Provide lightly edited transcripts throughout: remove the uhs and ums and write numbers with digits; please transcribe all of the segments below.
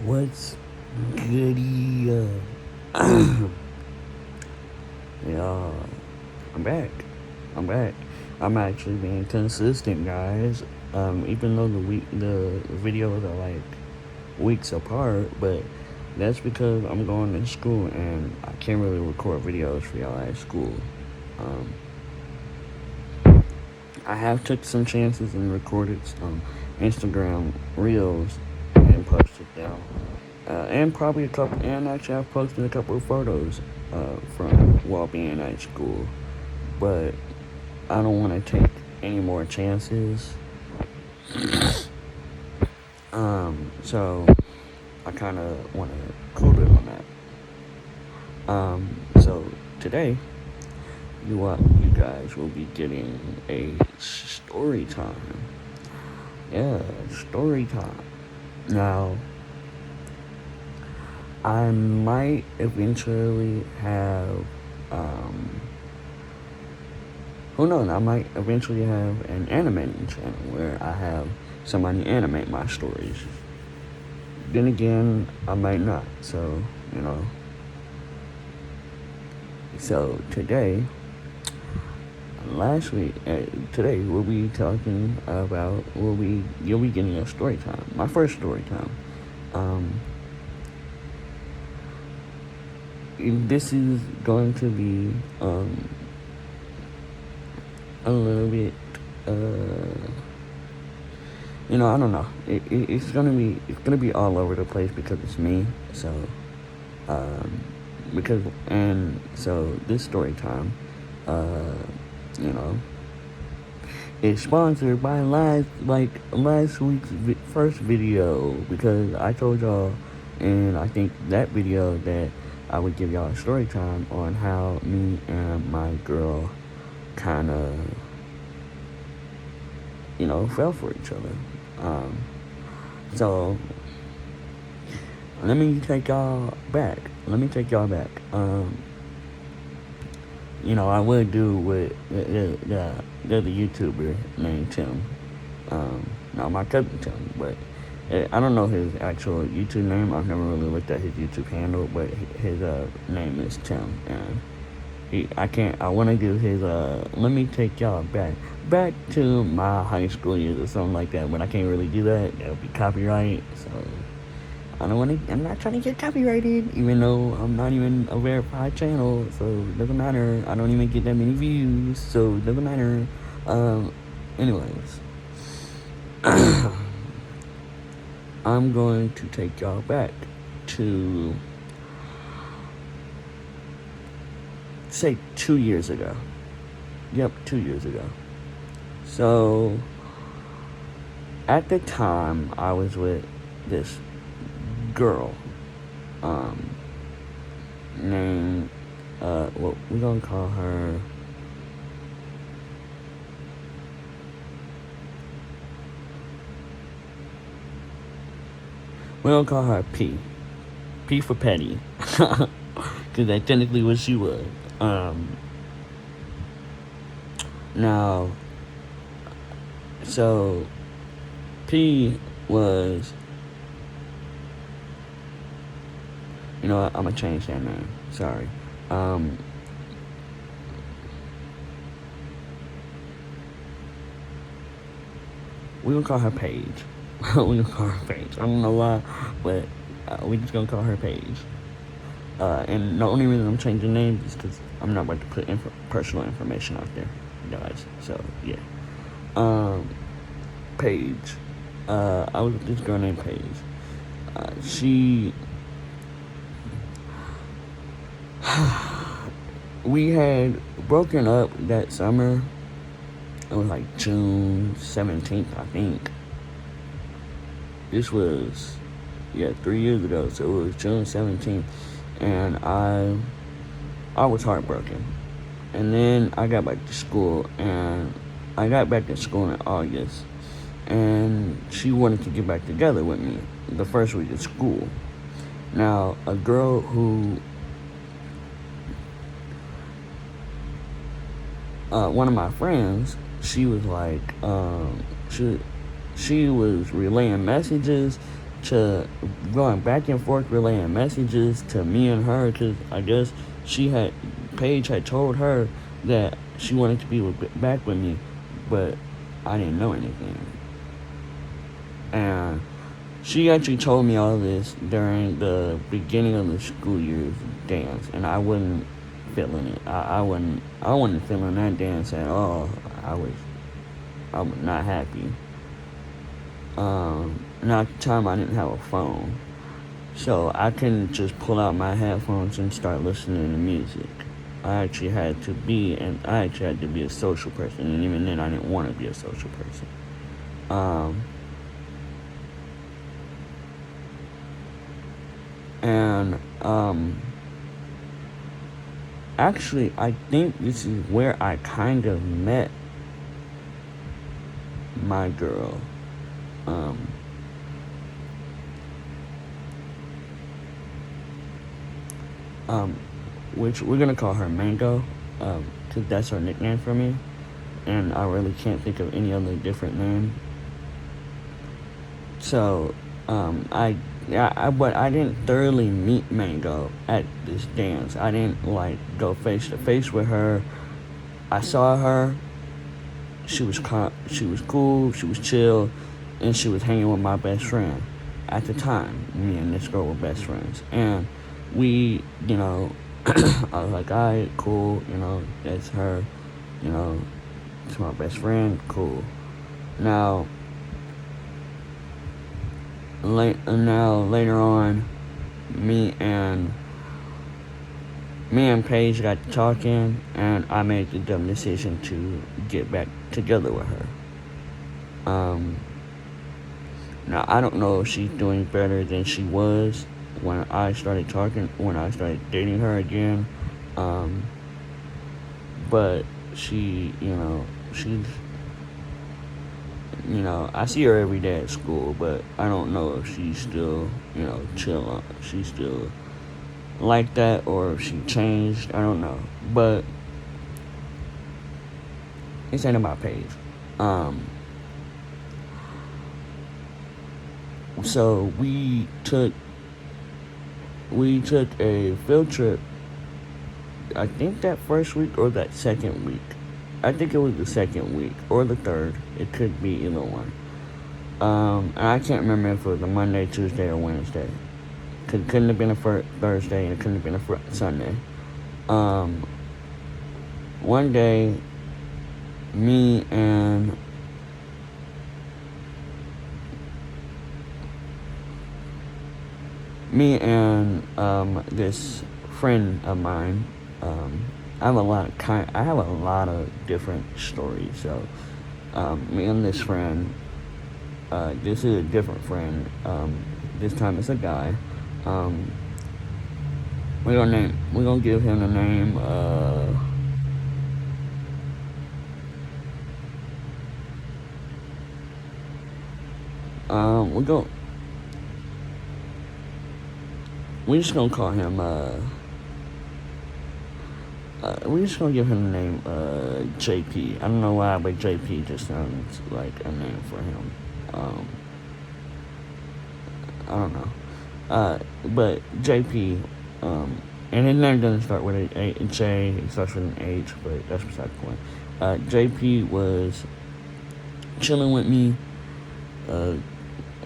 What's goody? Yeah, I'm back. I'm back. I'm actually being consistent, guys. Even though the videos are like weeks apart, but that's because I'm going to school and I can't really record videos for y'all at school. Um, I have took some chances and recorded some Instagram reels and posted them. And probably a couple, and actually I've posted a couple of photos from while being at school. But I don't want to take any more chances. So I kind of want to cool it on that. So today, you guys will be getting a story time. Yeah, story time. Now, I might eventually have, who knows, I might eventually have an animating channel where I have somebody animate my stories. Then again, I might not, so, you know. So today, today we'll be talking about, you'll be getting a story time, my first story time. This is going to be a little bit, I don't know. It's gonna be all over the place because it's me. So, so this story time, you know, is sponsored by last week's first video, because I told y'all, and I think that video, that I would give y'all a story time on how me and my girl kind of, fell for each other. So let me take y'all back. I would do with the YouTuber named Tim. Not my cousin Tim, but I don't know his actual YouTube name. I've never really looked at his YouTube handle, but his name is Tim, and I want to do his, let me take y'all back to my high school years or something like that, but I can't really do that. That would be copyright, so I'm not trying to get copyrighted, even though I'm not even a verified channel, so it doesn't matter. I don't even get that many views, so it doesn't matter. Anyways, I'm going to take y'all back to, say, 2 years ago. Yep, 2 years ago. So, at the time, I was with this girl, named, well, we're gonna call her, P. P for Petty. Because that's technically what she was. Now, so P was, I'm gonna change that name. Sorry. We're gonna call her Paige. I don't know why, but we just gonna call her Paige. And the only reason I'm changing names is because I'm not about to put personal information out there, guys. So yeah. Paige. I was with this girl named Paige. We had broken up that summer. It was like June 17th, I think. This was, 3 years ago, so it was June 17th. And I was heartbroken. And then I got back to school, and I got back to school in August. And she wanted to get back together with me the first week of school. Now, a girl who, one of my friends, she was like, she was relaying messages to going back and forth relaying messages to me and her, because I guess she had Paige had told her that she wanted to be back with me, but I didn't know anything. And she actually told me all this during the beginning of the school year's dance, and I wasn't feeling it. I wasn't feeling that dance at all. I was not happy. And at the time I didn't have a phone, so I couldn't just pull out my headphones and start listening to music. I actually had to be a social person, and even then I didn't want to be a social person. Um, and Actually, I think this is where I kind of met my girl. Um, um, which we're gonna call her Mango, cause that's her nickname for me, and I really can't think of any other different name. So, but I didn't thoroughly meet Mango at this dance. I didn't like go face to face with her. I saw her. She was cool. She was chill, and she was hanging with my best friend. At the time, me and this girl were best friends, and we, I was like, alright, cool. That's her. You know, it's my best friend. Cool. Now, later on, me and Paige got to talking, and I made the dumb decision to get back together with her. Um, Now I don't know if she's doing better than she was when I started dating her again. Um, but she's, I see her every day at school, but I don't know if she's still, chill. She's still like that, or if she changed. I don't know. But it's ain't about Paige. Um, so we took a field trip. I think that first week or that second week. I think it was the second week or the third. It could be either one. And I can't remember if it was a Monday, Tuesday, or Wednesday. Couldn't have been a Thursday, and it couldn't have been a Sunday. Um, One day, me and this friend of mine, I have a lot of different stories. So, me and this friend, this is a different friend. This time it's a guy. Um, we're gonna give him the name. We go. We just gonna call him. We just gonna give him the name JP. I don't know why, but JP just sounds like a name for him. Um, I don't know. But JP, and his name doesn't start with a J. It starts with an H, but that's beside the point. JP was chilling with me, uh,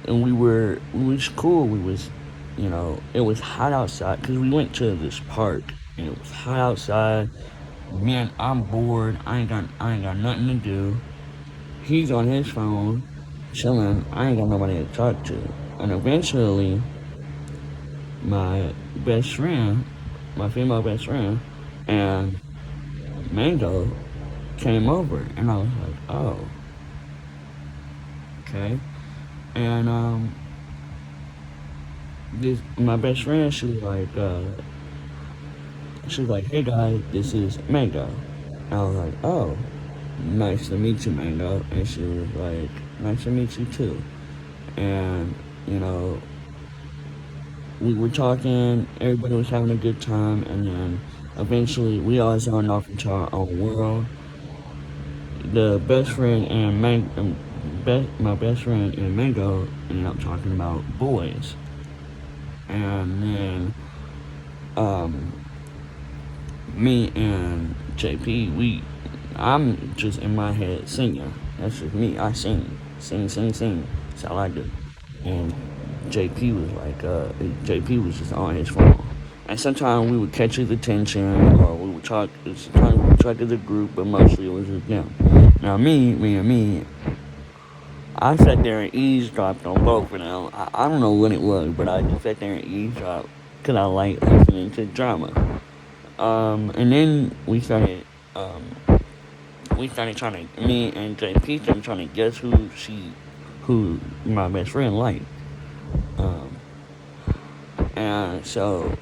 and we was cool. It was hot outside because we went to this park, and it was hot outside. Man, I'm bored. I ain't got nothing to do. He's on his phone, chilling. I ain't got nobody to talk to. And eventually, my best friend, my female best friend, and Mango came over, and I was like, oh, okay. And this my best friend, she was like, hey guys, this is Mango. And I was like, oh, nice to meet you, Mango. And she was like, nice to meet you too. And you know, we were talking, everybody was having a good time, and then eventually we all zoned off into our own world. The best friend and best friend and Mango ended up talking about boys, and then um, me and JP, I'm just in my head singing. That's just me. I sing. That's all I do. And JP was like, JP was just on his phone. And sometimes we would catch his attention, or we would talk. Sometimes we would talk as a group, but mostly it was just them. Now me, I sat there and eavesdropped on both of them. I don't know what it was, but I just sat there and eavesdropped because I like listening to drama. And then we started trying to, me and JP started trying to guess who my best friend liked. Um, and so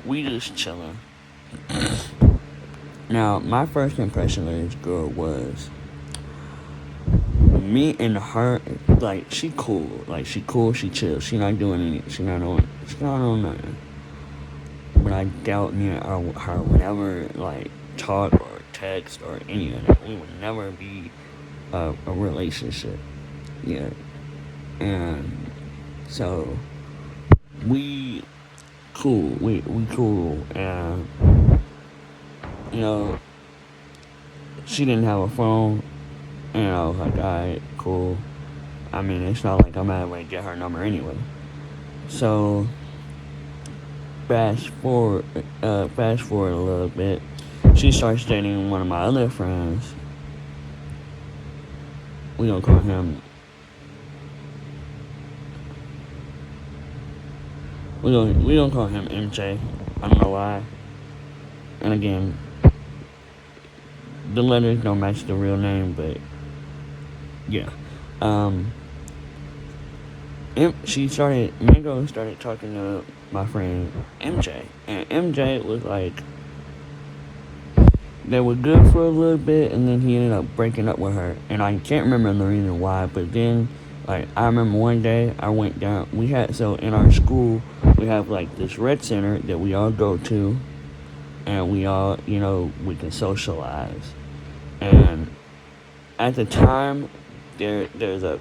we just chilling. Now, my first impression of this girl was me and her, like, she cool. Like, she chill. She not doing anything. She not on nothing. But I doubt me and her would ever, like, talk or text or any of that. We would never be a relationship. Yeah. And so we cool. We cool. And, you know, she didn't have a phone. And I was like, alright, cool. I mean, it's not like I'm ever going to get her number anyway. So, fast forward a little bit. She starts dating one of my other friends. We gonna call him. We gonna call him MJ. I don't know why. And again, the letters don't match the real name, but yeah. Mango started talking to my friend MJ, and MJ was like, they were good for a little bit, and then he ended up breaking up with her, and I can't remember the reason why, but then, like, I remember one day I went down, so in our school, we have, like, this red center that we all go to, and we all, we can socialize, and at the time, there's a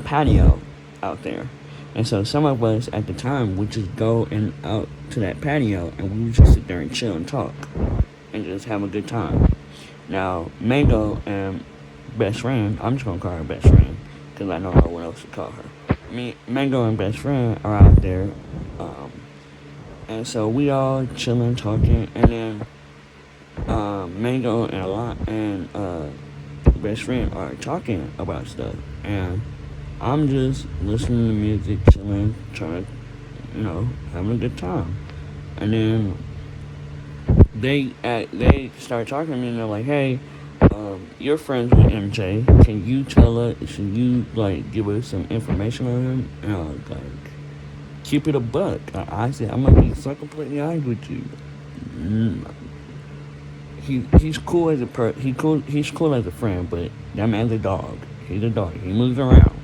patio out there. And so some of us at the time would just go out to that patio, and we would just sit there and chill and talk and just have a good time. Now, Mango and best friend, I'm just going to call her best friend because I don't know what else to call her. Mango and best friend are out there. And so we all chilling, talking, and then Mango and best friend are talking about stuff. And I'm just listening to music, chilling, trying to, having a good time. And then they start talking to me, and they're like, "Hey, you're friends with MJ. Can you tell us? Should you give us some information on him?" And I was like, "Keep it a buck." I said, "I'm gonna be so completely honest with you. He's cool as he's cool as a friend, but that man's a dog. He's a dog. He moves around.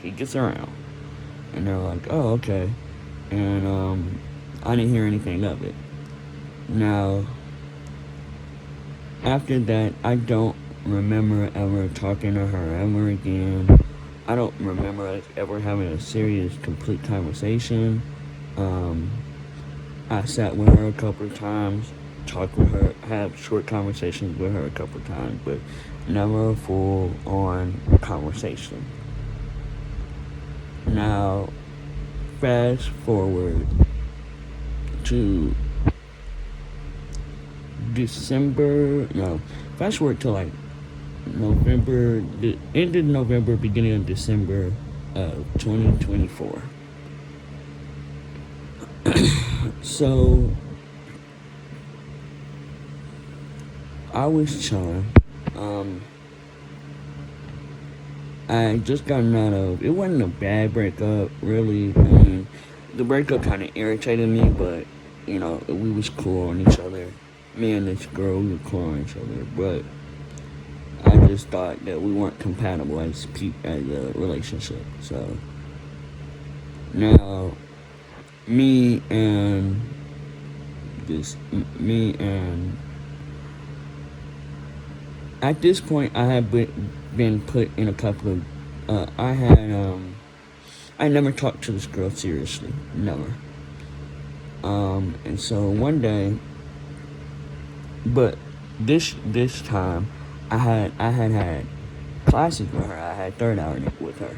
He gets around." And they're like, "Oh, okay." And I didn't hear anything of it. Now, after that, I don't remember ever talking to her ever again. I don't remember us ever having a serious, complete conversation. I sat with her a couple of times, talked with her, had short conversations with her a couple of times, but never a full-on conversation. Now, fast forward to fast forward to November, the end of November, beginning of December of 2024. So, I was chilling. I just gotten out of, it wasn't a bad breakup, really. I mean, the breakup kind of irritated me, but, we was cool on each other. Me and this girl, we were cool on each other, but I just thought that we weren't compatible as a relationship. So now, me and at this point, I had been put in a couple of. I never talked to this girl seriously, never. And so one day, but this time, I had classes with her. I had third hour with her.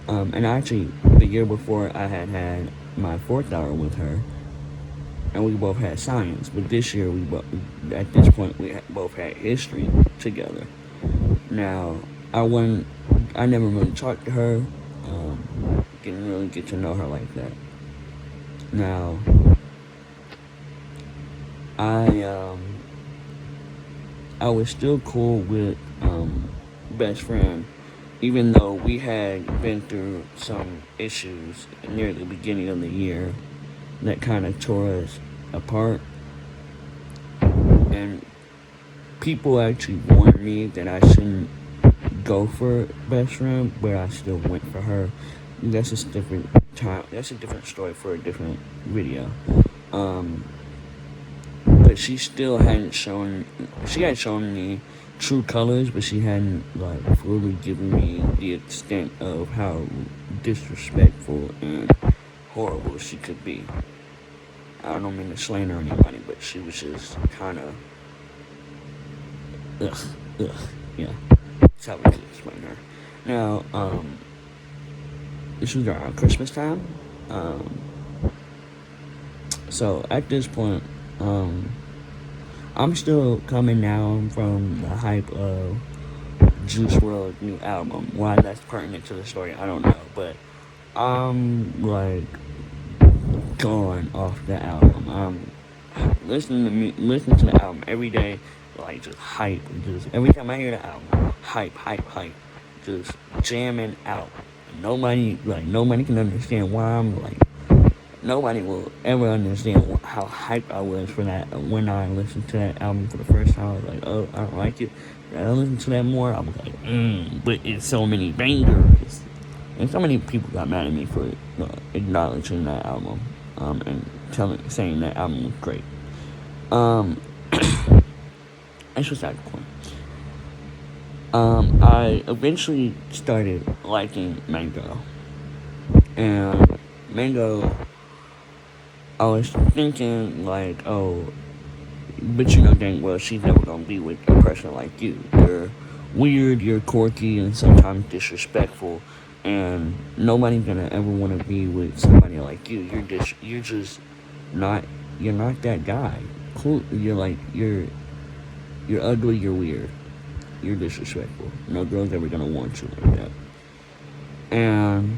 And actually, the year before, I had my fourth hour with her, and we both had science. But this year, at this point, we both had history together. Now, I never really talked to her. Didn't really get to know her like that. Now, I was still cool with best friend, even though we had been through some issues near the beginning of the year that kind of tore us apart. And people actually warned me that I shouldn't go for best friend, but I still went for her. That's just different time. That's a different story for a different video. But she still hadn't shown. She had shown me true colors, but she hadn't like fully given me the extent of how disrespectful and horrible she could be. I don't mean to slander anybody, but she was just kind of yeah. That's how we could explain her. Now, this was around Christmas time. So at this point, I'm still coming down from the hype of Juice WRLD's new album. Why that's pertinent to the story, I don't know, but I'm like gone off the album. I'm listening to the album every day, like just hype. Just every time I hear the album, hype, just jamming out. Nobody can understand why I'm like. Nobody will ever understand how hyped I was for that when I listened to that album for the first time. I was like, oh, I don't like it. I listened to that more. I was like, but it's so many bangers. And so many people got mad at me for acknowledging that album and saying that album was great. That's just that point. I eventually started liking Mango. And Mango, I was thinking like, oh, but you know dang well she's never gonna be with a person like you. You're weird, you're quirky, and sometimes disrespectful, and nobody's gonna ever want to be with somebody like you. You're just not. You're not that guy. Cool. You're ugly. You're weird. You're disrespectful. No girl's ever gonna want you like that. And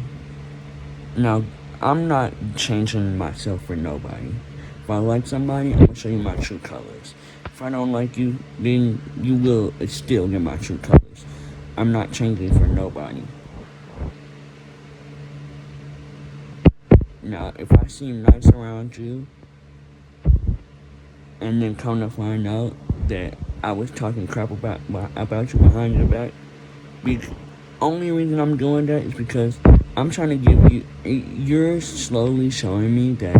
now, I'm not changing myself for nobody. If I like somebody, I'm gonna show you my true colors. If I don't like you, then you will still get my true colors. I'm not changing for nobody. Now, if I seem nice around you, and then come to find out that I was talking crap about you behind your back, the only reason I'm doing that is because I'm trying to give you. You're slowly showing me that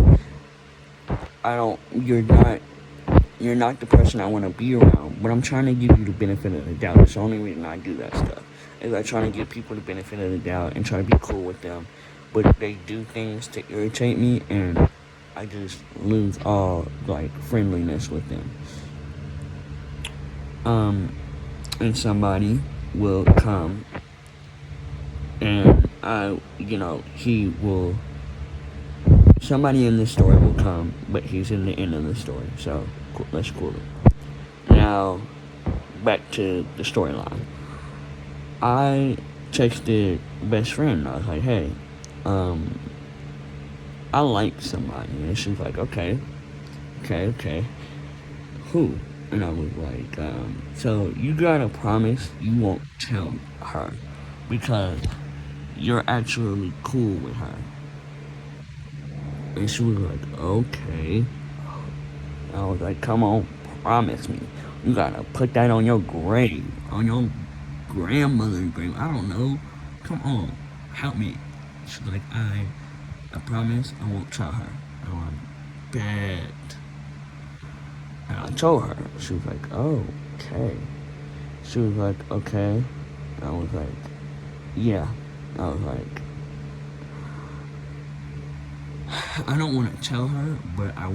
You're not the person I want to be around. But I'm trying to give you the benefit of the doubt. That's the only reason I do that stuff. Is I try to give people the benefit of the doubt and try to be cool with them. But they do things to irritate me, and I just lose all like friendliness with them. And somebody will come, and somebody in this story will come, but he's in the end of the story, so let's cool it. Now, back to the storyline. I texted best friend, I was like, hey, I like somebody, and she's like, okay, who? And I was like, so you gotta promise you won't tell her, because you're actually cool with her. And she was like, okay. I was like, come on, promise me. You gotta put that on your grave, on your grandmother's grave. I don't know. Come on, help me. She's like, I promise I won't tell her. I want bet. And I told her. She was like, oh, okay. She was like, okay. I was like, yeah. I was like, I don't want to tell her, but I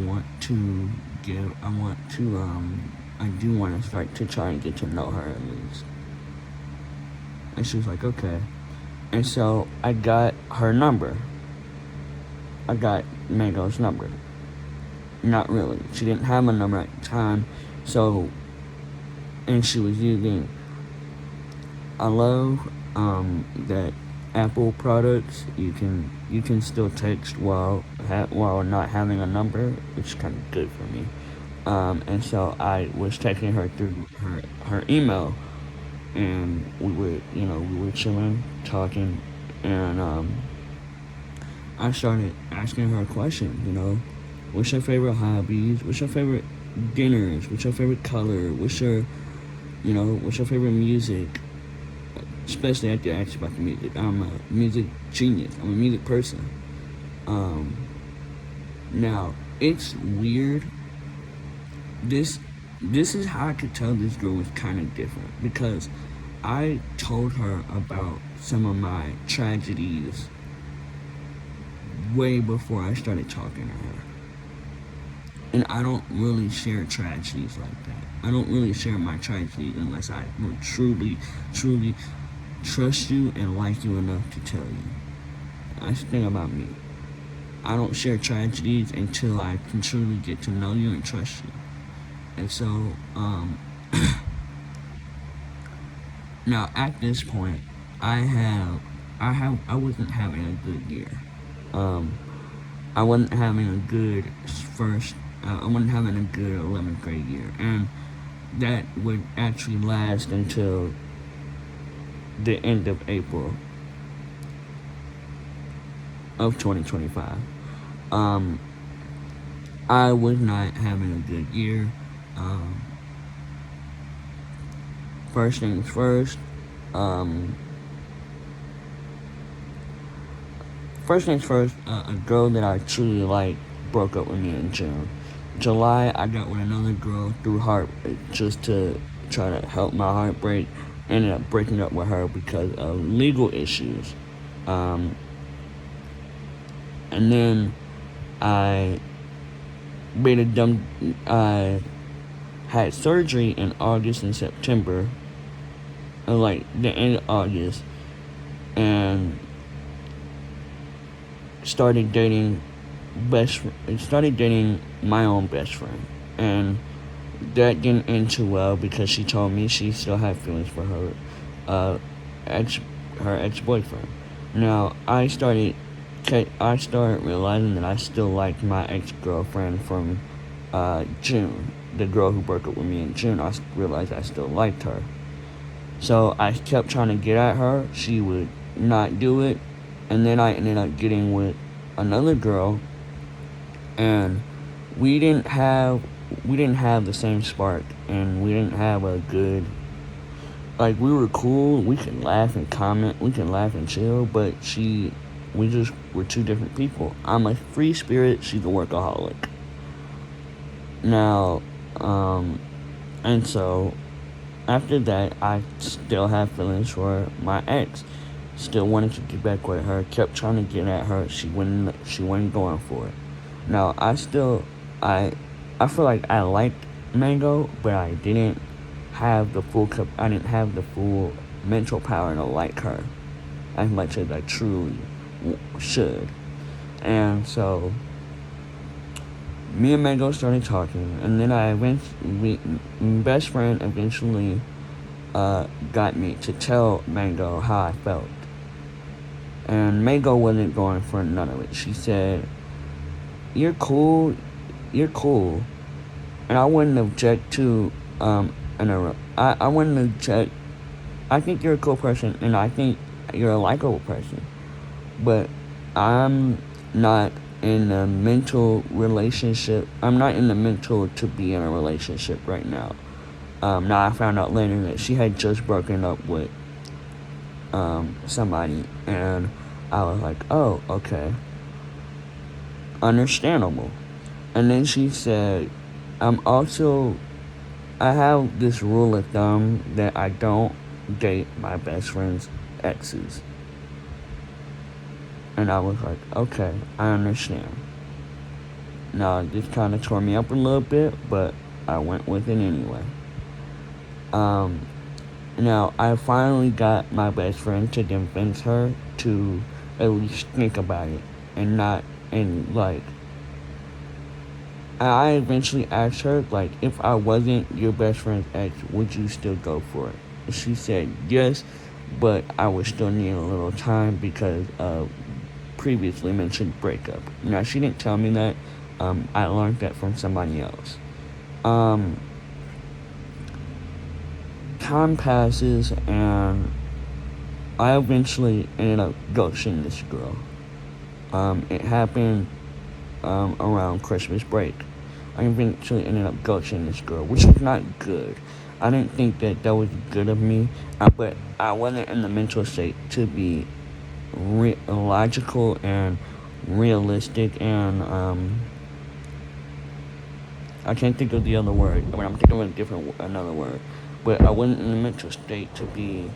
I do want to start to try and get to know her at least. And she was like, okay. And so I got her number. I got Mango's number. Not really. She didn't have my number at the time. So, and she was using, I love that Apple products, you can still text while not having a number, which is kind of good for me. And so I was texting her through her email, and we were chilling, talking, and I started asking her questions. What's your favorite hobbies? What's your favorite dinners? What's your favorite color? What's your favorite music? Especially after I asked about the music. I'm a music genius. I'm a music person. Now, it's weird. This is how I could tell this girl was kind of different, because I told her about some of my tragedies way before I started talking to her. And I don't really share tragedies like that. I don't really share my tragedies unless I will truly, truly trust you and like you enough to tell you. That's the thing about me. I don't share tragedies until I can truly get to know you and trust you. And so, now at this point, I wasn't having a good year. I wasn't having a good I wasn't having a good 11th grade year, and that would actually last until the end of April of 2025. I was not having a good year. First things first. A girl that I truly like broke up with me in June. July, I got with another girl through heartbreak, just to try to help my heartbreak. Ended up breaking up with her because of legal issues. And then I I had surgery in August and September, like the end of August, and started dating my own best friend, and that didn't end too well because she told me she still had feelings for her ex-boyfriend. Now I started realizing that I still liked my ex-girlfriend from June. The girl who broke up with me in June, I realized I still liked her. So I kept trying to get at her. She would not do it. And then I ended up getting with another girl, and we didn't have the same spark, and we didn't have a good, like, we were cool, we could laugh and comment, we can laugh and chill, but we just were two different people. I'm a free spirit, she's a workaholic. Now, and so after that, I still have feelings for my ex. Still wanted to get back with her, kept trying to get at her. She wasn't going for it. Now, I feel like I liked Mango, but I didn't have the full mental power to like her as much as I truly should. And so me and Mango started talking, and then best friend eventually got me to tell Mango how I felt. And Mango wasn't going for none of it. She said, you're cool. And I wouldn't object to, I wouldn't object. I think you're a cool person, and I think you're a likable person. But I'm not in a mental relationship. I'm not in the mental to be in a relationship right now. Now I found out later that she had just broken up with somebody, and I was like, oh, okay, understandable. And then she said, I have this rule of thumb that I don't date my best friend's exes. And I was like, okay, I understand. Now, this kind of tore me up a little bit, but I went with it anyway. Um, Now, I finally got my best friend to convince her to at least think about it and not, and like, I eventually asked her, like, if I wasn't your best friend's ex, would you still go for it? She said yes, but I would still need a little time because of previously mentioned breakup. Now, she didn't tell me that. I learned that from somebody else. Um, Time passes, and I eventually ended up ghosting this girl. It happened around Christmas break. I eventually ended up ghosting this girl, which was not good. I didn't think that that was good of me, but I wasn't in the mental state to be logical and realistic, and I can't think of the other word. I mean, I'm thinking of another word, but I wasn't in the mental state to be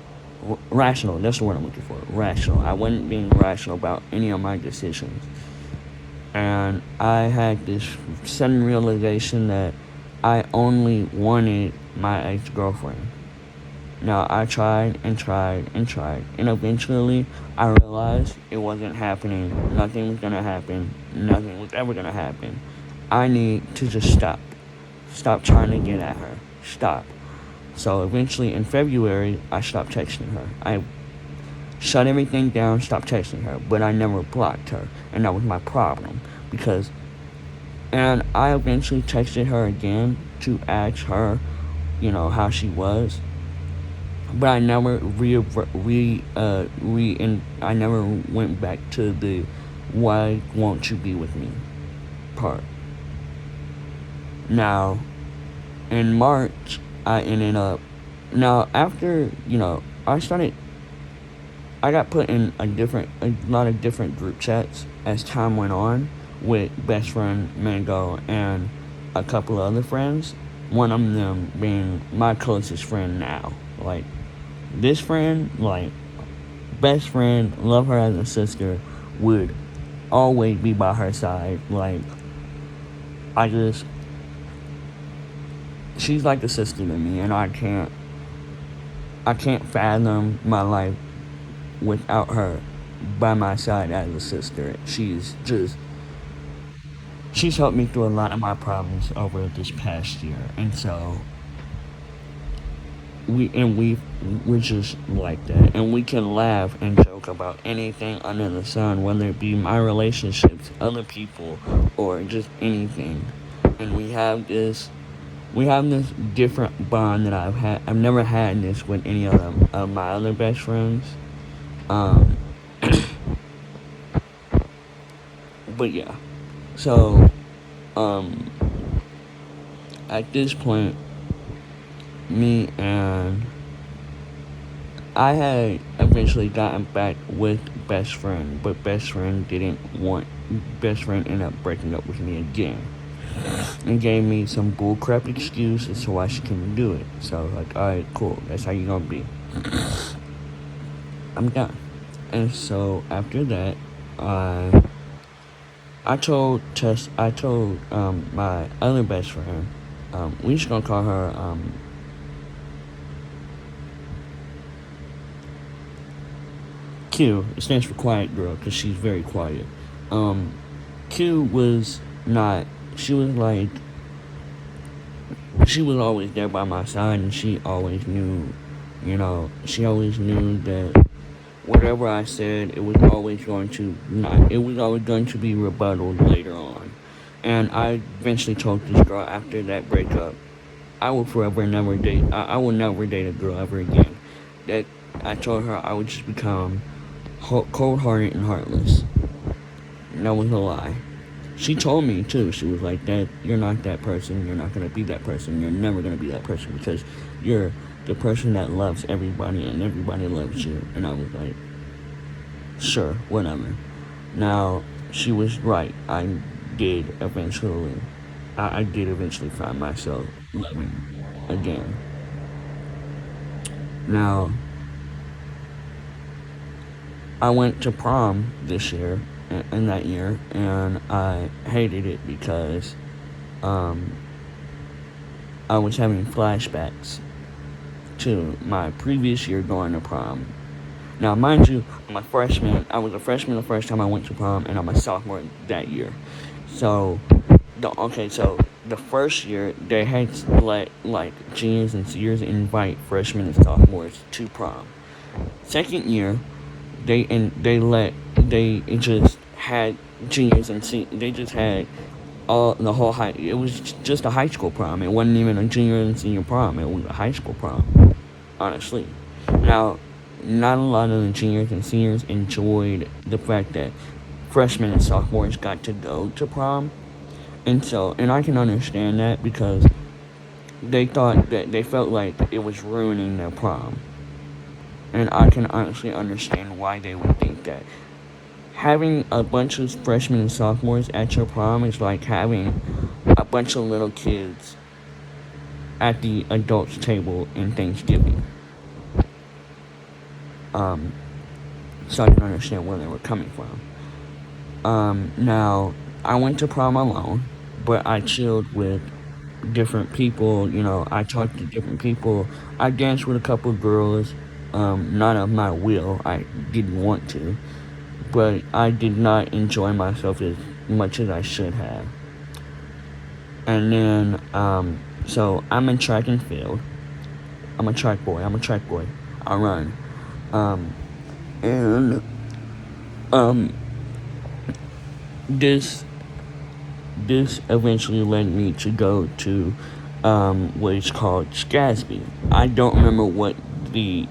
rational. That's the word I'm looking for. Rational. I wasn't being rational about any of my decisions, and I had this sudden realization that I only wanted my ex-girlfriend. Now, I tried and tried and tried, and eventually I realized it wasn't happening. Nothing was gonna happen. Nothing was ever gonna happen. I need to just stop. Stop trying to get at her. Stop. So eventually in February, I stopped texting her. I shut everything down, stopped texting her, but I never blocked her, and that was my problem. And I eventually texted her again to ask her, how she was, but I never I never went back to the "why won't you be with me" part. Now, in March, I ended up. Now, after I got put in a lot of different group chats as time went on with best friend Mango and a couple of other friends. One of them being my closest friend now. Like, this friend, like, best friend, love her as a sister, would always be by her side. Like, I just, she's like a sister to me, and I can't fathom my life without her by my side as a sister. She's helped me through a lot of my problems over this past year, and so we're just like that, and we can laugh and joke about anything under the sun, whether it be my relationships, other people, or just anything. And we have this different bond that I've never had this with any of my other best friends. Um, but yeah, so um, at this point, me and I had eventually gotten back with best friend, but best friend ended up breaking up with me again and gave me some bullcrap excuse as to why she couldn't do it. So I was like, alright, cool, that's how you gonna be. I'm done. And so after that, I told my other best friend, we just gonna call her Q. It stands for quiet girl because she's very quiet. Um, Q was not. She was like. She was always there by my side, and she always knew. She always knew that whatever I said, it was always going to not. It was always going to be rebutted later on. And I eventually told this girl after that breakup, I will forever never date. I will never date a girl ever again. That I told her I would just become cold-hearted and heartless. And that was a lie. She told me too. She was like, "That you're not that person. You're not gonna be that person. You're never gonna be that person because you're the person that loves everybody and everybody loves you." And I was like, "Sure, whatever." Now, she was right. Did eventually, I did eventually find myself loving again. Now, I went to prom this year, in that year, and I hated it because um, I was having flashbacks to my previous year going to prom. Now, mind you, I'm a freshman. I was a freshman the first time I went to prom, and I'm a sophomore that year. So, so the first year they had to let like juniors and seniors invite freshmen and sophomores to prom. Second year, they just had juniors and they just had all the whole high. It was just a high school prom. It wasn't even a junior and senior prom. It was a high school prom. Honestly, now not a lot of the juniors and seniors enjoyed the fact that freshmen and sophomores got to go to prom, and I can understand that because they felt like it was ruining their prom, and I can honestly understand why they would think that. Having a bunch of freshmen and sophomores at your prom is like having a bunch of little kids at the adults table in Thanksgiving. So I can understand where they were coming from. Now, I went to prom alone, but I chilled with different people. I talked to different people. I danced with a couple of girls. Not of my will. I didn't want to, but I did not enjoy myself as much as I should have. And then, so I'm in track and field. I'm a track boy. I run. And this eventually led me to go to what is called SCASB. I don't remember what the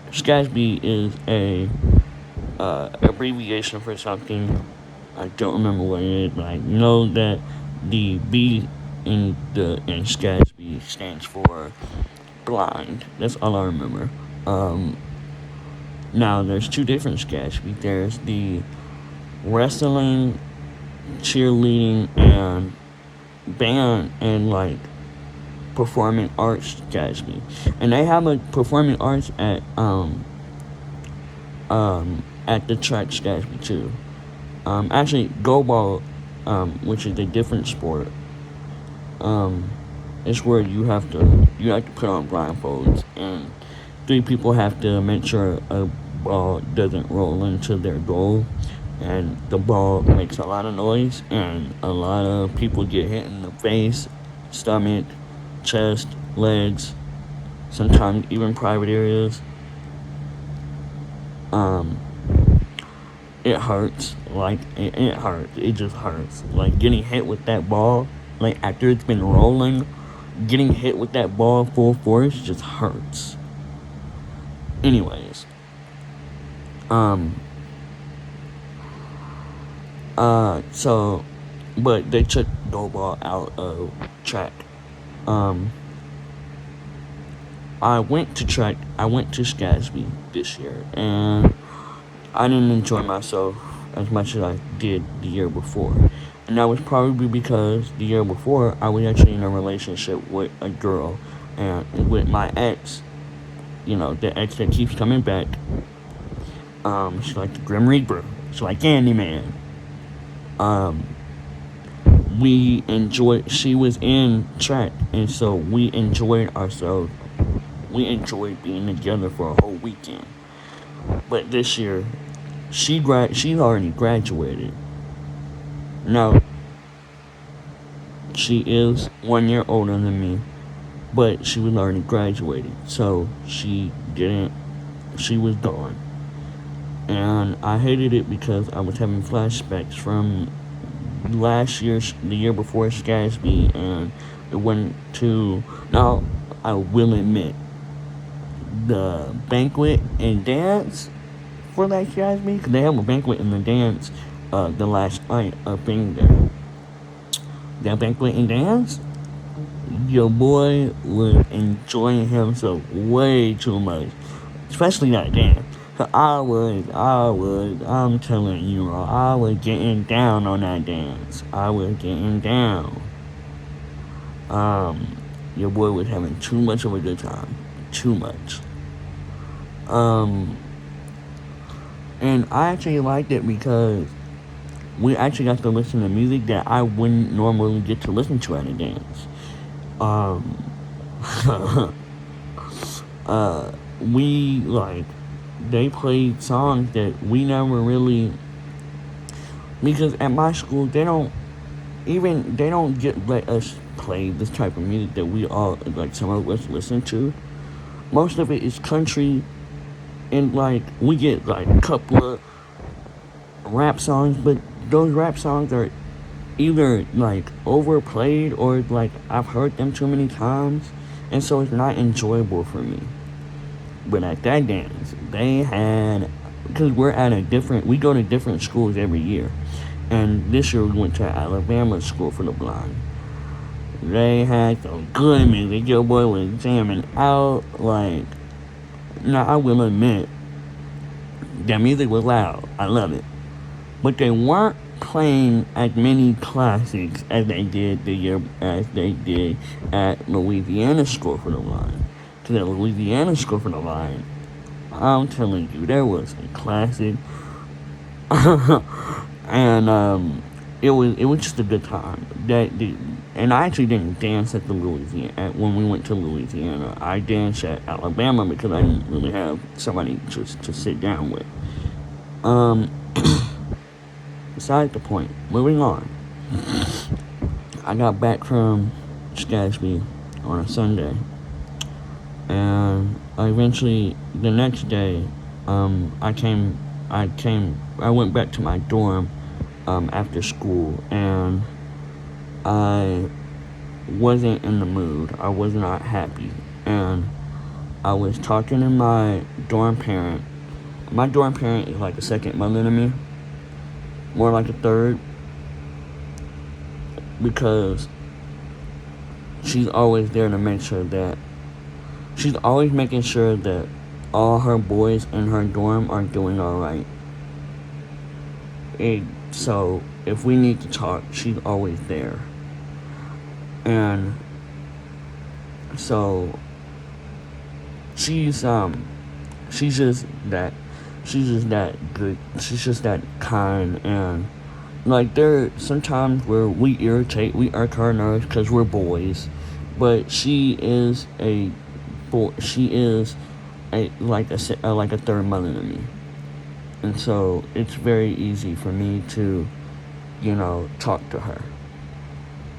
SCASB is a abbreviation for something. I don't remember what it is, but I know that the B in SCASB stands for blind. That's all I remember. Now there's two different SCASB. There's the wrestling, cheerleading, and band and like performing arts SCASB, and they have a performing arts at the track SCASB too. Actually, go ball, which is a different sport, is where you have to put on blindfolds, and three people have to make sure a ball doesn't roll into their goal, and the ball makes a lot of noise, and a lot of people get hit in the face, stomach, chest, legs, sometimes even private areas. It hurts. Like, it hurts. It just hurts. Like, getting hit with that ball, like, after it's been rolling, getting hit with that ball full force just hurts. Anyways. But they took go ball out of track. I went to SCASB this year, and I didn't enjoy myself as much as I did the year before. And that was probably because the year before I was actually in a relationship with a girl, and with my ex, the ex that keeps coming back. She's like the Grim Reaper. She's like Candyman. She was in track, and so we enjoyed ourselves. We enjoyed being together for a whole weekend. But this year, she's already graduated. Now, she is 1 year older than me, but she was already graduated, so she was gone. And I hated it because I was having flashbacks from the year before SCASB, and it went to, now, I will admit, the banquet and dance for that SCASB, because they have a banquet and the dance the last night of being there. That banquet and dance, your boy was enjoying himself way too much, especially that dance. So I'm telling you, I was getting down on that dance. I was getting down. Your boy was having too much of a good time. Too much. Um, and I actually liked it because we actually got to listen to music that I wouldn't normally get to listen to at a dance. Um, we like they played songs that we never really, because at my school they don't get let us play this type of music that we all like some of us listen to. Most of it is country, and like we get like a couple of rap songs, but those rap songs are either like overplayed or like I've heard them too many times, and so it's not enjoyable for me. But at that dance, they had, because we go to different schools every year, and this year we went to Alabama School for the Blind. They had some good music. Your boy was jamming out. Like, now I will admit, their music was loud. I love it. But they weren't playing as many classics as they did at Louisiana School for the Blind. To the Louisiana School for the Blind, I'm telling you, there was some classic, and it was just a good time. And I actually didn't dance at the Louisiana when we went to Louisiana. I danced at Alabama because I didn't really have somebody just to sit down with. Um, Beside the point. Moving on. I got back from Scasby on a Sunday, and eventually the next day, I went back to my dorm after school, and I wasn't in the mood. I was not happy, and I was talking to my dorm parent. My dorm parent is like a second mother to me, more like a third, because she's always there to make sure that she's always making sure that all her boys in her dorm are doing all right. So if we need to talk, she's always there. And so she's she's just that she's just that good. She's just that kind, and like there sometimes where we irk her nerves because we're boys, but she is a boy. She is like a third mother to me, and so it's very easy for me to, talk to her.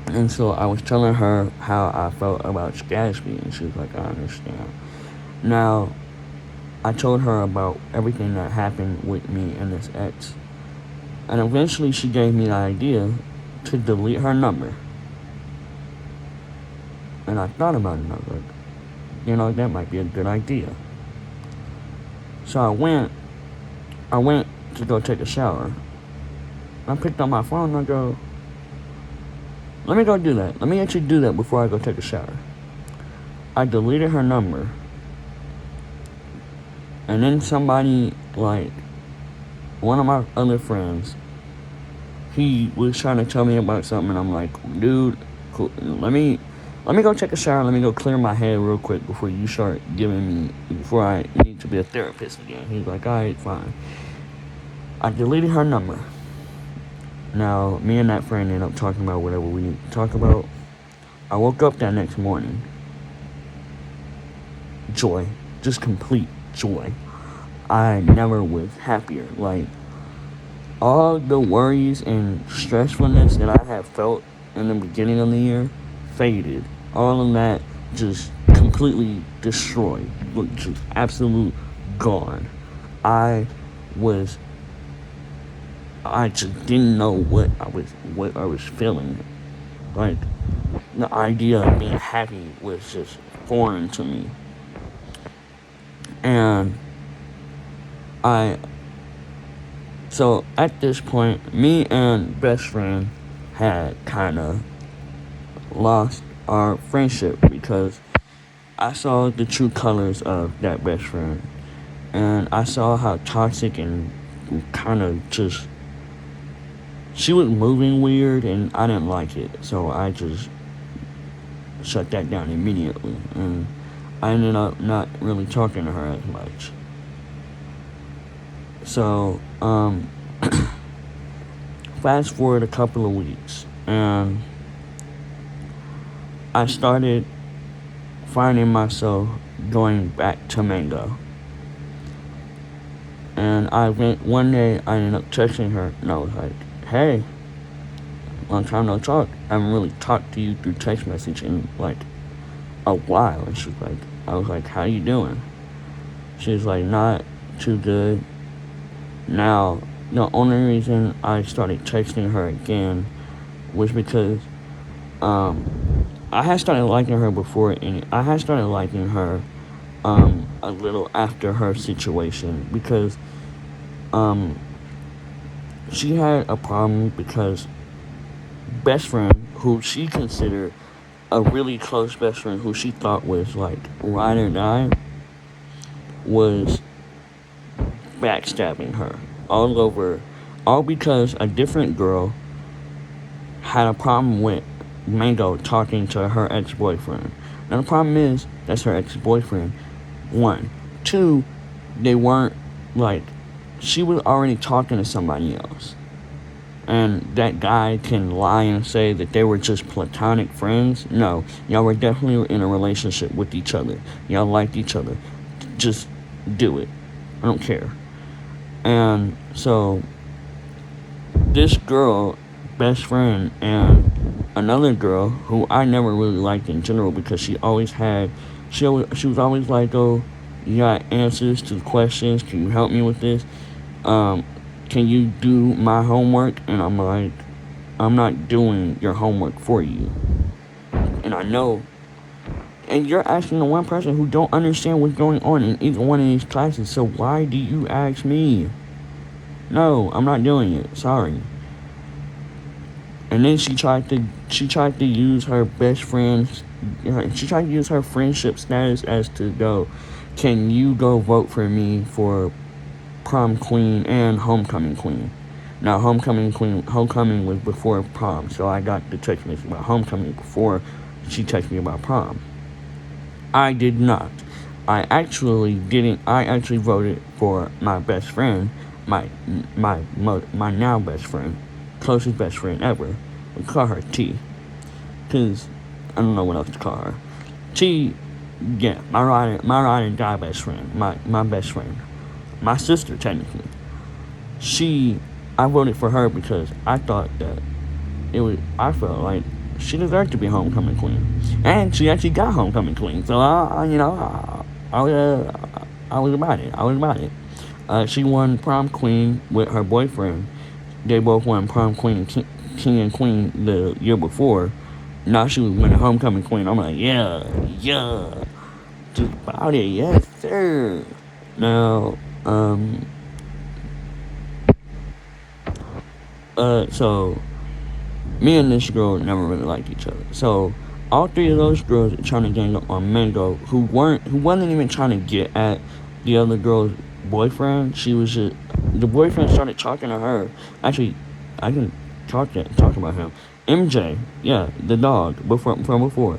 And so I was telling her how I felt about Gatsby, and she was like, I understand. Now, I told her about everything that happened with me and this ex. And eventually she gave me the idea to delete her number. And I thought about it, and I was like, that might be a good idea. So I went to go take a shower. I picked up my phone and I go, let me go do that. Let me actually do that before I go take a shower. I deleted her number. And then somebody, like, one of my other friends, he was trying to tell me about something, and I'm like, dude, cool, let me go take a shower. Let me go clear my head real quick before you start before I need to be a therapist again. He's like, all right, fine. I deleted her number. Now, me and that friend ended up talking about whatever we need to talk about. I woke up that next morning. Joy. Just complete joy. I never was happier. Like, all the worries and stressfulness that I had felt in the beginning of the year faded. All of that just completely destroyed. Just absolute gone. I just didn't know what I was feeling. Like, the idea of being happy was just foreign to me. And so at this point, me and best friend had kind of lost our friendship because I saw the true colors of that best friend, and I saw how toxic and kind of just she was moving weird, and I didn't like it, so I just shut that down immediately, and I ended up not really talking to her as much. So, fast forward a couple of weeks, and I started finding myself going back to Mango. And I went one day, I ended up texting her, and I was like, hey, long time no talk. I haven't really talked to you through text message in like a while. And she's like, I was like, how you doing? She's like, not too good. Now, the only reason I started texting her again was because I had started liking her before, and I had started liking her a little after her situation because she had a problem because best friend who she considered a really close best friend who she thought was like ride or die was backstabbing her all over, all because a different girl had a problem with Mango talking to her ex-boyfriend. Now the problem is that's her ex-boyfriend. One, two, they weren't like she was already talking to somebody else. And that guy can lie and say that they were just platonic friends. No, y'all were definitely in a relationship with each other. Y'all liked each other. Just do it. I don't care. And so this girl, best friend, and another girl who I never really liked in general because she was always like, oh, you got answers to questions, can you help me with this? Can you do my homework? And I'm like, I'm not doing your homework for you. And I know, and you're asking the one person who don't understand what's going on in either one of these classes, so why do you ask me? No, I'm not doing it, sorry. And then she tried to use her best friend's, she tried to use her friendship status as to go, can you go vote for me for prom queen and homecoming queen? Now homecoming was before prom, so I got the text message about homecoming before she texted me about prom. I did not. I actually didn't. I actually voted for my best friend, my now best friend, closest best friend ever. We call her T, cause I don't know what else to call her. T, yeah, my ride and die best friend, my best friend, my sister technically. I voted for her because I thought that I felt like she deserved to be homecoming queen, and she actually got homecoming queen. So I was about it. I was about it. She won prom queen with her boyfriend. They both won prom queen and king and queen the year before. Now she was winning homecoming queen. I'm like, yeah, just about it, yes sir. Now, so me and this girl never really liked each other. So all three of those girls trying to gang up on Mango, who wasn't even trying to get at the other girl's boyfriend. She was just the boyfriend started talking to her. Actually, I can talk about him. MJ, yeah, the dog from before.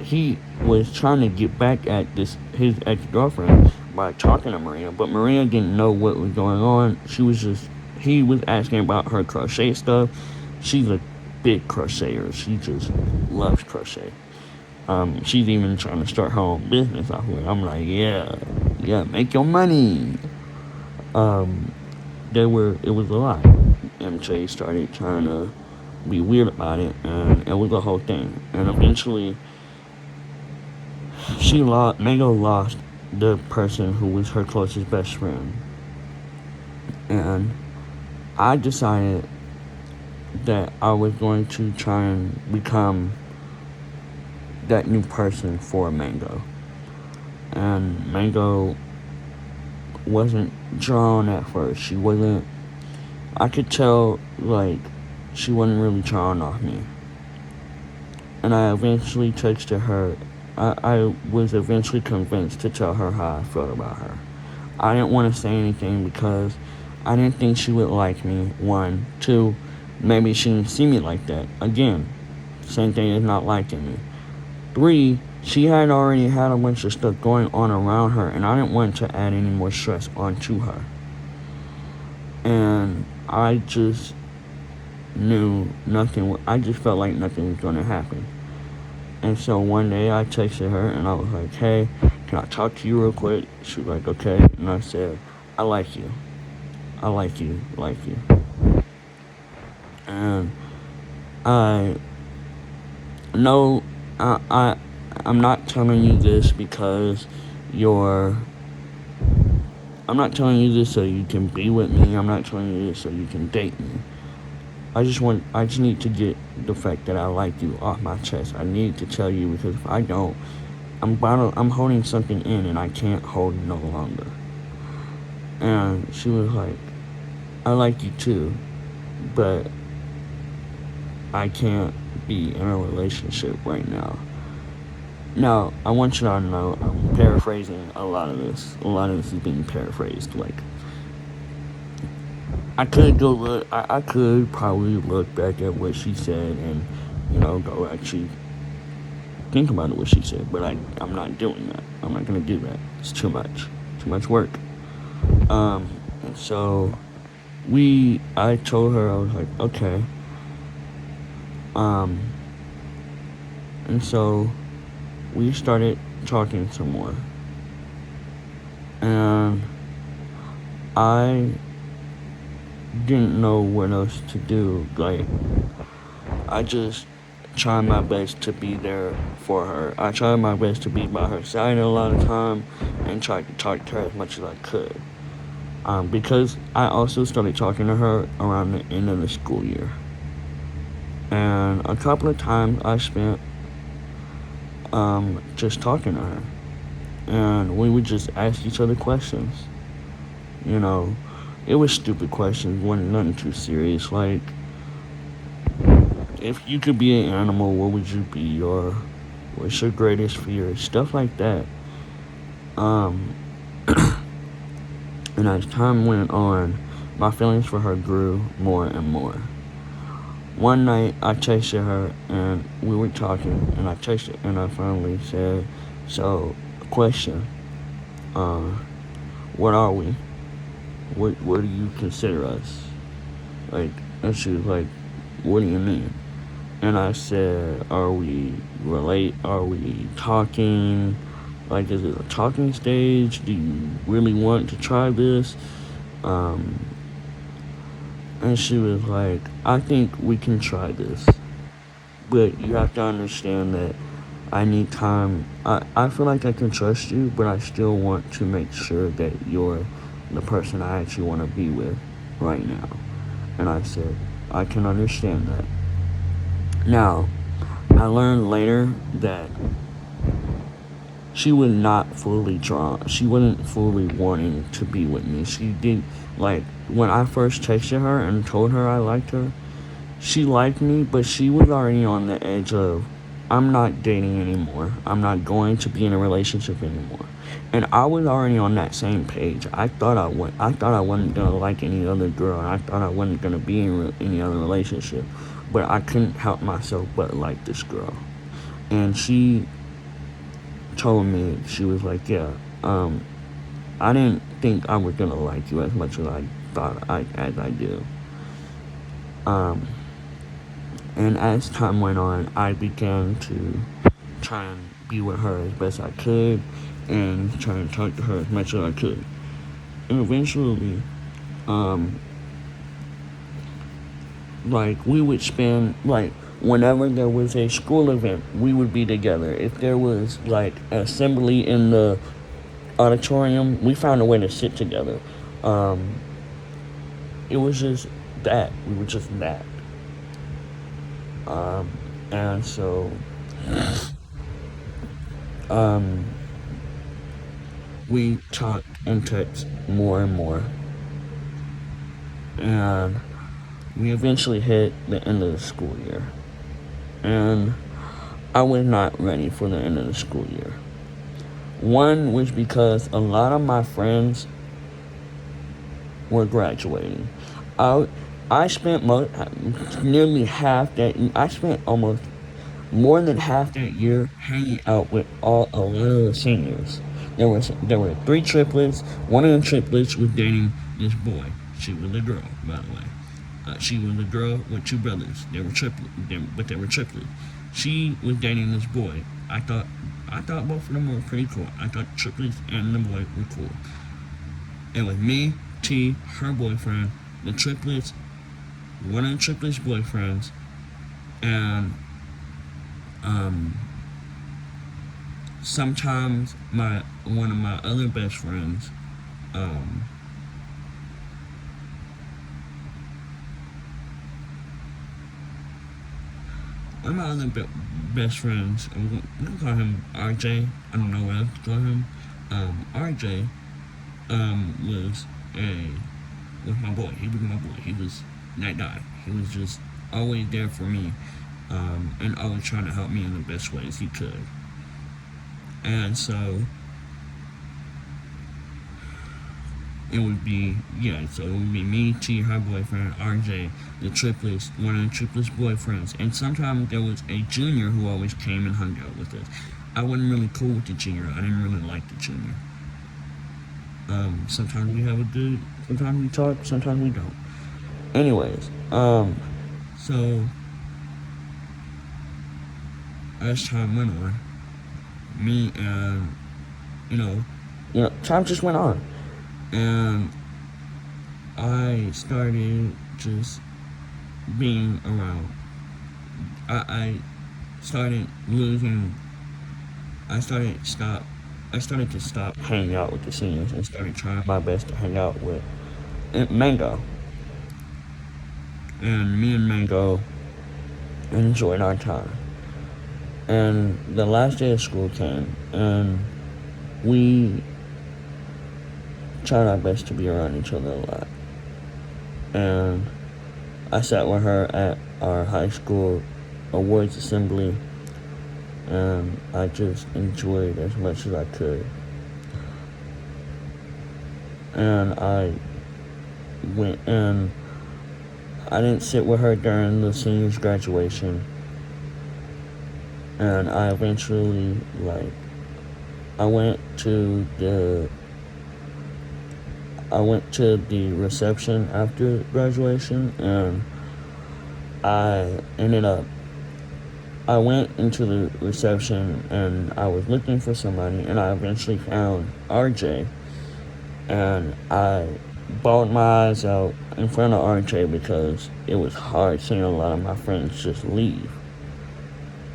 He was trying to get back at his ex-girlfriend by talking to Maria, but Maria didn't know what was going on. He was asking about her crochet stuff. She's a big crocheter. She just loves crochet. She's even trying to start her own business off of it. I'm like, yeah, make your money. It was a lot. MJ started trying to be weird about it, and it was a whole thing. And eventually, Mango lost the person who was her closest best friend. And I decided that I was going to try and become that new person for Mango. And Mango wasn't drawn at first. I could tell, like, she wasn't really drawn off me. And I eventually texted her. I was eventually convinced to tell her how I felt about her. I didn't want to say anything because I didn't think she would like me, one. Two, maybe she didn't see me like that. Again, same thing as not liking me. Three, she had already had a bunch of stuff going on around her, and I didn't want to add any more stress onto her. And I just I just felt like nothing was going to happen. And so one day I texted her and I was like, hey, can I talk to you real quick? She was like, okay. And I said, I like you. I like you, like you. And I know I'm not telling you this because you're. I'm not telling you this so you can be with me. I'm not telling you this so you can date me. I just need to get the fact that I like you off my chest. I need to tell you because if I don't, I'm holding something in and I can't hold it no longer. And she was like, I like you too, but I can't be in a relationship right now. Now, I want you to know I'm paraphrasing a lot of this. A lot of this is being paraphrased. Like, I could probably look back at what she said and, go actually think about what she said, but I'm not doing that. I'm not going to do that. It's too much work. And so I told her, I was like, okay. And so we started talking some more. And I didn't know what else to do. Like, I just tried my best to be there for her. I tried my best to be by her side a lot of time and tried to talk to her as much as I could. Because I also started talking to her around the end of the school year. And a couple of times I spent just talking to her. And we would just ask each other questions. It was stupid questions, wasn't nothing too serious. Like, if you could be an animal, what would you be? Or what's your greatest fear? Stuff like that. And as time went on, my feelings for her grew more and more. One night, I texted her, and we were talking, and I texted, and I finally said, so, question, what are we? What do you consider us? Like, and she was like, what do you mean? And I said, are we talking? Like, is it a talking stage? Do you really want to try this? And she was like, I think we can try this. But you have to understand that I need time. I feel like I can trust you, but I still want to make sure that you're the person I actually want to be with right now. And I said, I can understand that. Now, I learned later that she was not fully drawn. She wasn't fully wanting to be with me. She did, like, when I first texted her and told her I liked her, she liked me, but she was already on the edge of, I'm not dating anymore. I'm not going to be in a relationship anymore. And I was already on that same page. I thought I wasn't gonna like any other girl. I thought I wasn't gonna be in any other relationship. But I couldn't help myself but like this girl. And she told me, she was like, yeah, I didn't think I was gonna like you as much as I thought as I do. And as time went on, I began to try and be with her as best I could and try and talk to her as much as I could. And eventually, like, we would spend, like, whenever there was a school event, we would be together. If there was, like, an assembly in the auditorium, we found a way to sit together. It was just that. We were just that. And so, we talked and text more and more. And we eventually hit the end of the school year. And I was not ready for the end of the school year. One was because a lot of my friends were graduating. I spent nearly half that. I spent almost more than half that year hanging out with a lot of the seniors. There were 3 triplets. One of the triplets was dating this boy. She was a girl, by the way. She was a girl with two brothers. They were triplets, but they were triplets. She was dating this boy. I thought both of them were pretty cool. I thought triplets and the boy were cool. It was me, T, her boyfriend, the triplets, one of the triplets' boyfriends, and sometimes one of my other best friends. One of my other best friends, we can call him RJ. I don't know what else to call him. RJ was my boy. He was my boy. He was that guy. He was just always there for me, and always trying to help me in the best ways he could. And so it would be me, T, her boyfriend, RJ, the triplets, one of the triplets' boyfriends, and sometimes there was a junior who always came and hung out with us. I wasn't really cool with the junior. I didn't really like the junior. Sometimes we have a good, sometimes we talk, sometimes we don't. Anyways, so as time went on, me and time just went on. And I started just being around. I started losing. I started to stop hanging out with the seniors and started trying my best to hang out with Mango. And me and Mango enjoyed our time. And the last day of school came, and we tried our best to be around each other a lot. And I sat with her at our high school awards assembly, and I just enjoyed as much as I could. And I went and I didn't sit with her during the seniors' graduation. And I eventually, I went to the reception after graduation, and I went into the reception and I was looking for somebody, and I eventually found RJ, and I bawled my eyes out in front of RJ because it was hard seeing a lot of my friends just leave.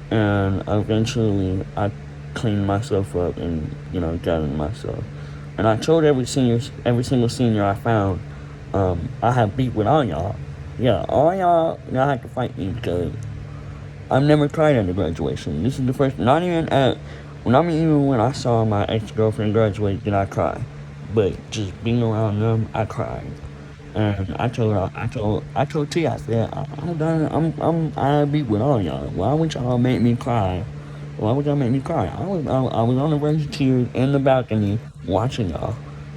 And eventually I cleaned myself up and, gathered myself. And I told every single senior I found, I have beef with all y'all. Yeah, all y'all have to fight me because I've never cried at a graduation. This is the first, not even when I saw my ex-girlfriend graduate did I cry. But just being around them, I cried. And I told T, I said, I'm done. I beat with all y'all. Why would y'all make me cry? Why would y'all make me cry? I was on the verge of tears in the balcony watching y'all.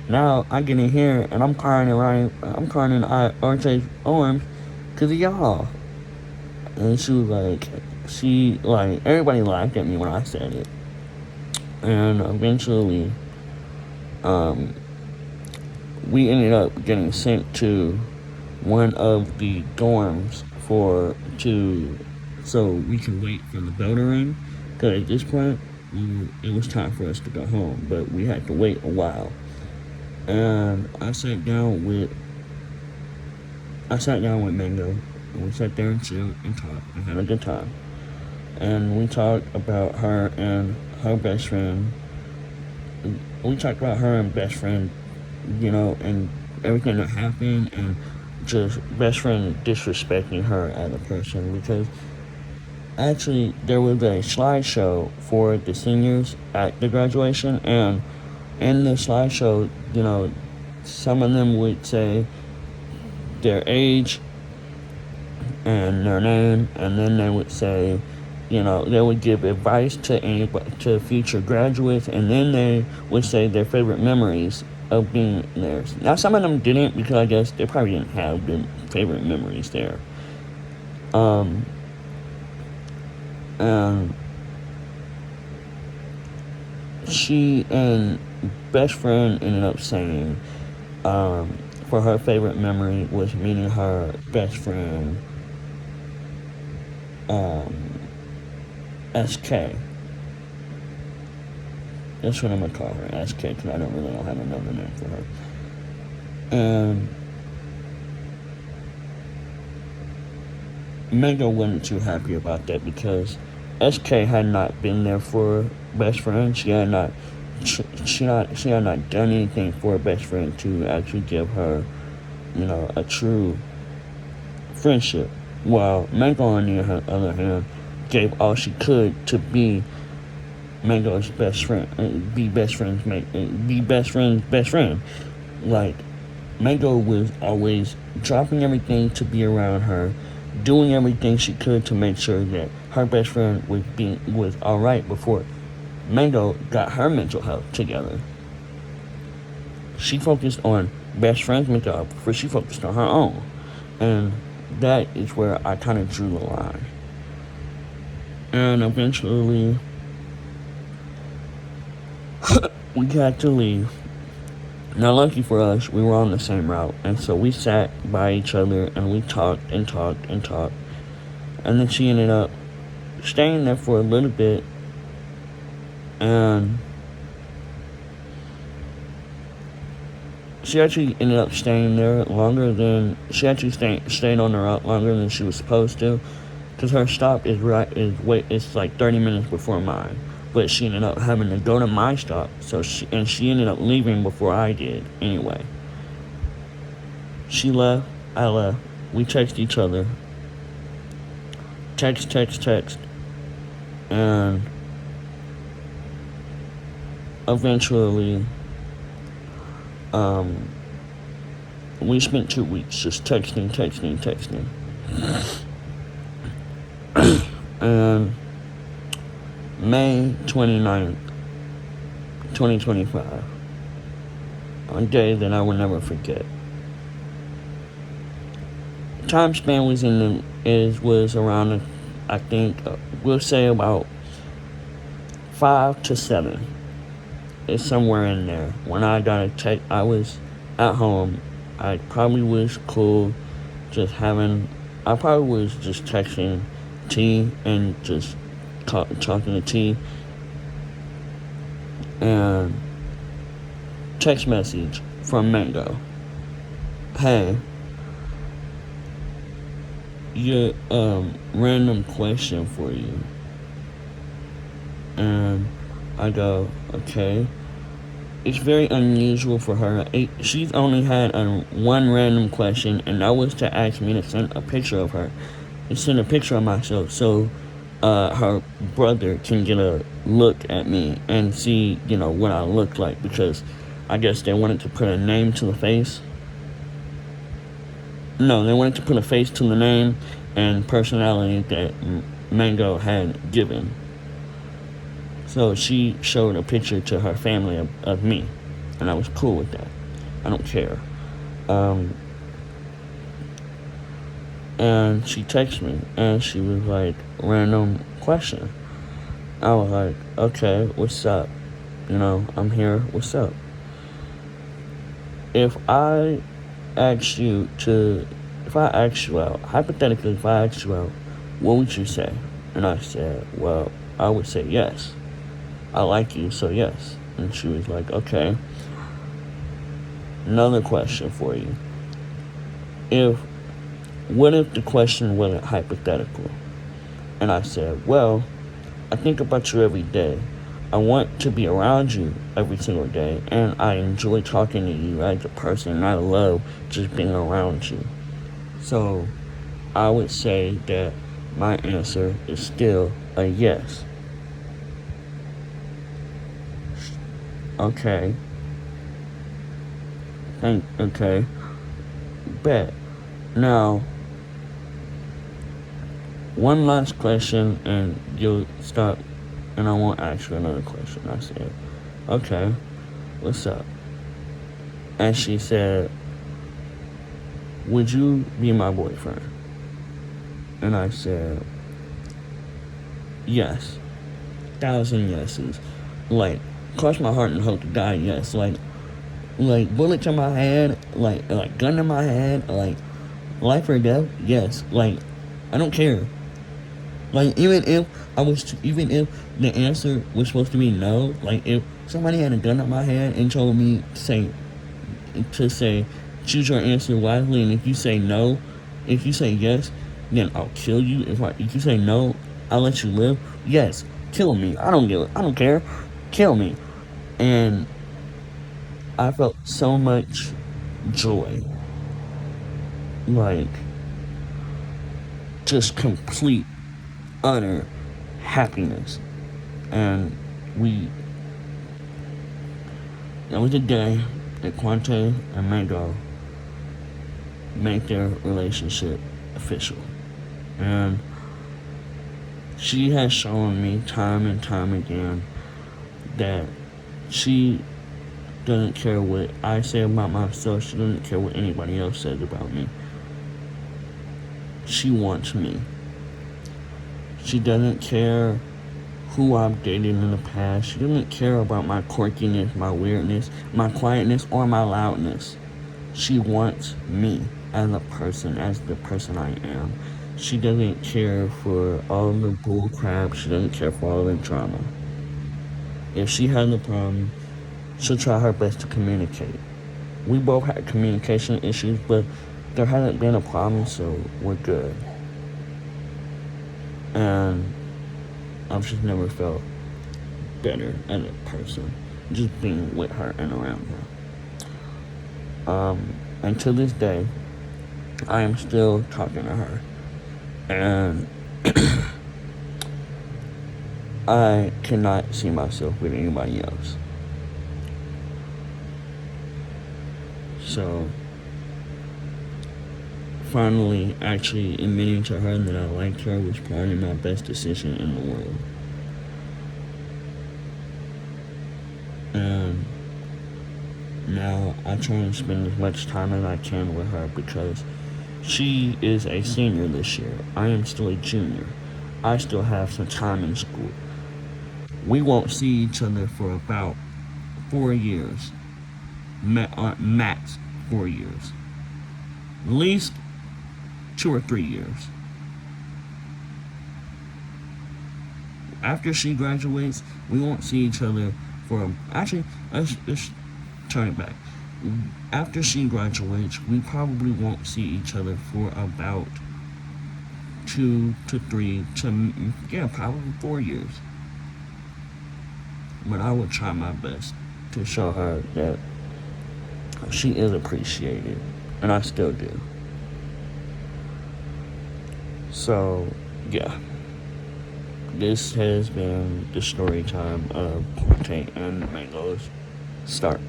Now I get in here and I'm crying in RJ's arms because of y'all. And she was everybody laughed at me when I said it. And eventually, we ended up getting sent to one of the dorms so we can wait for the bell to ring. Because at this point, it was time for us to go home, but we had to wait a while. And I sat down with Mango, and we sat there and chilled and talked and had a good time. And we talked about her and her best friend. We talked about her and best friend, and everything that happened, and just best friend disrespecting her as a person, because actually there was a slideshow for the seniors at the graduation, and in the slideshow, some of them would say their age and their name, and then they would say, they would give advice to future graduates, and then they would say their favorite memories of being there. Now, some of them didn't, because I guess they probably didn't have the favorite memories there. And she and best friend ended up saying for her favorite memory was meeting her best friend, um, SK. That's what I'm gonna call her, SK, because I don't really know have another name for her. And Mango wasn't too happy about that because SK had not been there for best friend. She had not done anything for a best friend to actually give her, a true friendship. While Mango, on the other hand, gave all she could to be Mango's best friend, be best friend's best friend. Like, Mango was always dropping everything to be around her, doing everything she could to make sure that her best friend was all right before Mango got her mental health together. She focused on best friend's mental health before she focused on her own, and that is where I kind of drew the line. And eventually, we had to leave. Now, lucky for us, we were on the same route, and so we sat by each other and we talked and talked and talked. And then she ended up staying there for a little bit, and she actually ended up staying there longer than she actually stayed on the route longer than she was supposed to, because her stop it's like 30 minutes before mine. But she ended up having to go to my stop, she ended up leaving before I did anyway. She left, I left, we texted each other. Text, and eventually, we spent 2 weeks just texting. And May 29th, 2025, a day that I will never forget. Time span was around, I think, we'll say about 5 to 7. It's somewhere in there. When I got a text, I was at home. I probably was cool, I probably was just texting T and just talking to T, and text message from Mango. Hey, your random question for you. And I go, okay. It's very unusual for her. She's only had one random question, and that was to ask me to send a picture of her. And send a picture of myself so her brother can get a look at me and see, what I look like, because I guess they wanted to put a name to the face. No, they wanted to put a face to the name and personality that Mango had given. So she showed a picture to her family of me, and I was cool with that. I don't care. And she texted me, and she was like, random question. I was like, okay, what's up? I'm here, what's up? Hypothetically, if I asked you out, what would you say? And I said, well, I would say yes. I like you, so yes. And she was like, okay. Another question for you. What if the question wasn't hypothetical? And I said, well, I think about you every day. I want to be around you every single day, and I enjoy talking to you as a person, and I love just being around you. So I would say that my answer is still a yes. Okay. Okay. Bet. Now, one last question, and you'll stop, and I won't ask you another question. I said, okay, what's up? And she said, would you be my boyfriend? And I said, yes. 1,000 yeses. Like, cross my heart and hope to die, yes. Like, Like bullet to my head, like gun to my head, like life or death. Yes, like I don't care. Like even if the answer was supposed to be no, like if somebody had a gun at my head and told me to say choose your answer wisely, and if you say no, if you say yes, then I'll kill you. If you say no, I'll let you live. Yes, kill me. I don't care. Kill me. And I felt so much joy, like just complete, utter happiness. And we, that was the day that Quante and Mango make their relationship official. And she has shown me time and time again that she doesn't care what I say about myself. She doesn't care what anybody else says about me. She wants me. She doesn't care who I've dated in the past. She doesn't care about my quirkiness, my weirdness, my quietness, or my loudness. She wants me as a person, as the person I am. She doesn't care for all the bull crap. She doesn't care for all the drama. If she has a problem, she'll try her best to communicate. We both had communication issues, but there hasn't been a problem, so we're good. And I've just never felt better as a person, just being with her and around her. And to this day, I am still talking to her. And I cannot see myself with anybody else. So, finally, actually admitting to her that I liked her was probably my best decision in the world. And now I try and spend as much time as I can with her because she is a senior this year. I am still a junior. I still have some time in school. We won't see each other for about 4 years. Max 4 years. At least 2 or 3 years. After she graduates, we won't see each other for... Actually, let's turn it back. After she graduates, we probably won't see each other for about 2 to 3 to, yeah, probably 4 years. But I will try my best to show her that she is appreciated, and I still do. So, yeah. This has been the story time of Quante and Mango's start.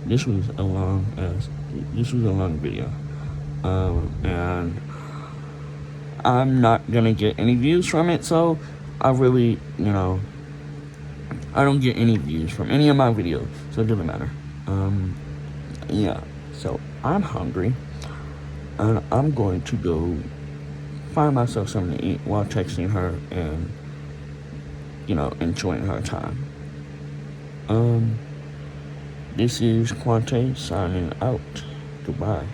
This was a long video. And I'm not gonna get any views from it, so I really, I don't get any views from any of my videos, so it doesn't matter. Yeah, so I'm hungry, and I'm going to go find myself something to eat while texting her and, enjoying her time. This is Quante signing out. Goodbye.